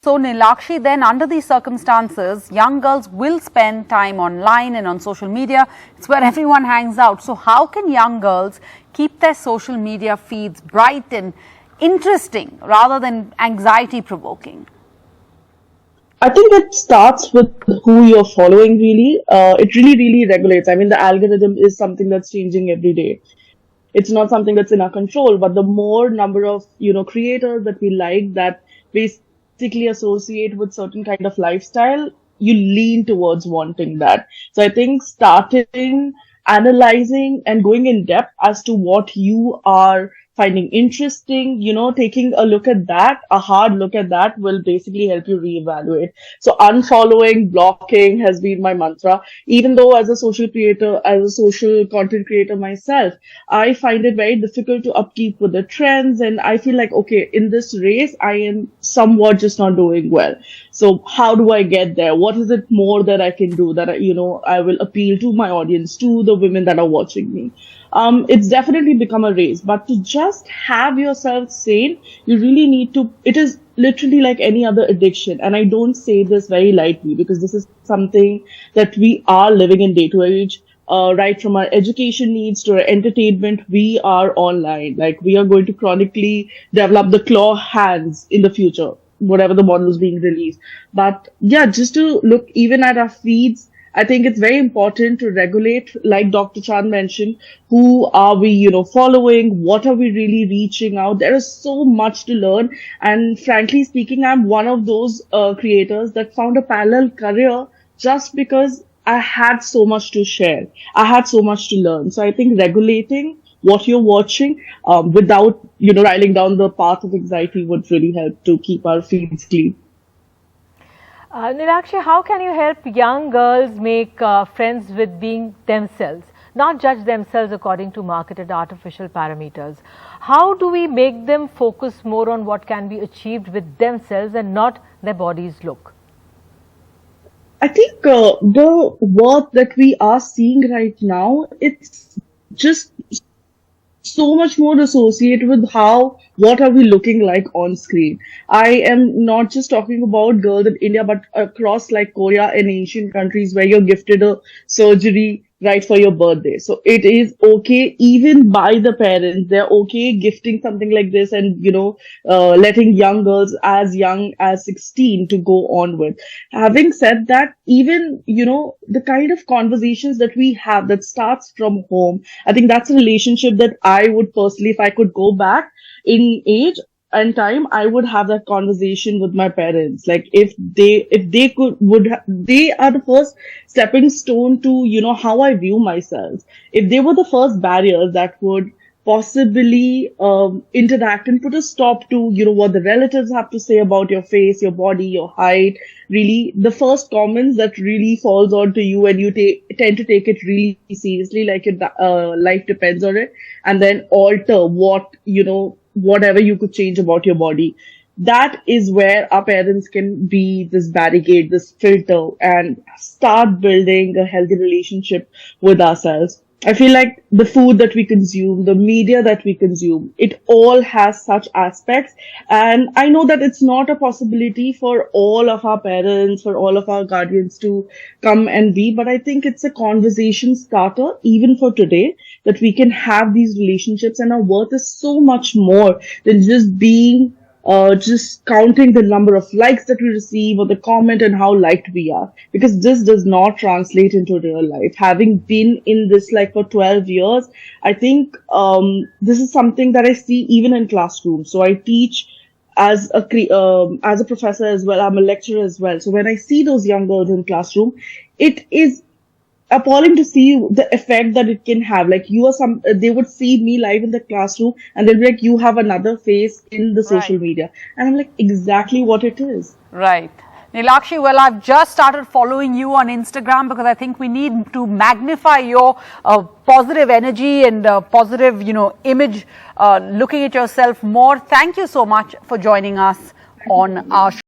So, Neelakshi, then under these circumstances, young girls will spend time online and on social media. It's where everyone hangs out. So, how can young girls keep their social media feeds bright and interesting rather than anxiety-provoking? I think it starts with who you're following, really. It really regulates. I mean, the algorithm is something that's changing every day. It's not something that's in our control, but the more number of, creators that we like that basically associate with certain kind of lifestyle, you lean towards wanting that. So I think starting, analyzing and going in depth as to what you are finding interesting, taking a look at that, a hard look at that will basically help you reevaluate. So unfollowing, blocking has been my mantra. Even though as a social creator, as a social content creator myself, I find it very difficult to upkeep with the trends. And I feel like, okay, in this race, I am somewhat just not doing well. So how do I get there? What is it more that I can do that, I will appeal to my audience, to the women that are watching me? It's definitely become a race, but to just have yourself sane, you really need to, it is literally like any other addiction. And I don't say this very lightly because this is something that we are living in day to age. Right from our education needs to our entertainment, we are online. Like we are going to chronically develop the claw hands in the future, whatever the model is being released. But yeah, just to look even at our feeds, I think it's very important to regulate, like Dr. Chan mentioned, who are we, following? What are we really reaching out? There is so much to learn. And frankly speaking, I'm one of those creators that found a parallel career just because I had so much to share. I had so much to learn. So I think regulating what you're watching without, riling down the path of anxiety would really help to keep our feeds clean. Neelakshi, how can you help young girls make friends with being themselves, not judge themselves according to marketed artificial parameters? How do we make them focus more on what can be achieved with themselves and not their body's look? I think the work that we are seeing right now, it's just so much more associated with what are we looking like on screen. I am not just talking about girls in India, but across like Korea and Asian countries where you're gifted a surgery right for your birthday. So it is okay, even by the parents, they're okay gifting something like this and, letting young girls as young as 16 to go on with. Having said that, even, the kind of conversations that we have that starts from home, I think that's a relationship that I would personally, if I could go back in age and time, I would have that conversation with my parents. Like if they they are the first stepping stone to, how I view myself. If they were the first barriers that would possibly interact and put a stop to, what the relatives have to say about your face, your body, your height, really the first comments that really falls onto you and you tend to take it really seriously, like your life depends on it, and then alter whatever you could change about your body. That is where our parents can be this barricade, this filter, and start building a healthy relationship with ourselves. I feel like the food that we consume, the media that we consume, it all has such aspects. And I know that it's not a possibility for all of our parents, for all of our guardians to come and be, but I think it's a conversation starter, even for today, that we can have these relationships, and our worth is so much more than just being just counting the number of likes that we receive or the comment and how liked we are, because this does not translate into real life. Having been in this like for 12 years, I think this is something that I see even in classrooms. So I teach as a professor as well. I'm a lecturer as well. So when I see those young girls in classroom, it is appalling to see the effect that it can have. Like they would see me live in the classroom and they'll be like, you have another face in the social media. And I'm like, exactly what it is. Right. Neelakshi, well, I've just started following you on Instagram because I think we need to magnify your positive energy and positive, image, looking at yourself more. Thank you so much for joining us on our show.